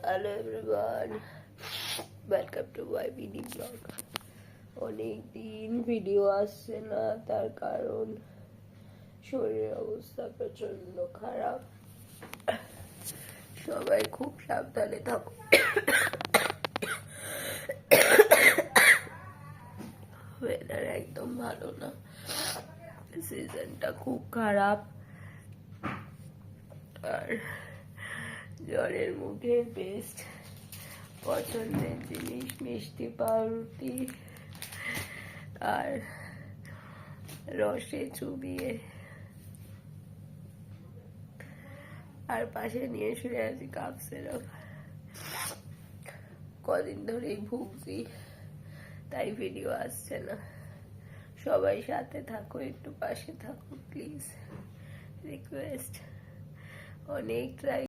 Hello everyone, welcome to my mini blog. অনেক দিন video আসছে না, তার কারণ শরীরের অবস্থা প্রচন্ড খারাপ। সবাই খুব সাবধানে থাকো। ওয়েদার একদম ভালো না, সিজনটা খুব খারাপ। আর জ্বরের মুখে বেস্ট পছন্দের জিনিস মিষ্টি পাউরুটি আর রসে চুবিয়ে, আর পাশে নিয়ে শুয়ে আছি কাপ সিরাপ। কদিন ধরেই ভুগছি, তাই ভিডিও আসছে না। সবাই সাথে থাকো, একটু পাশে থাকো প্লিজ, রিকোয়েস্ট। অনেক ট্রাই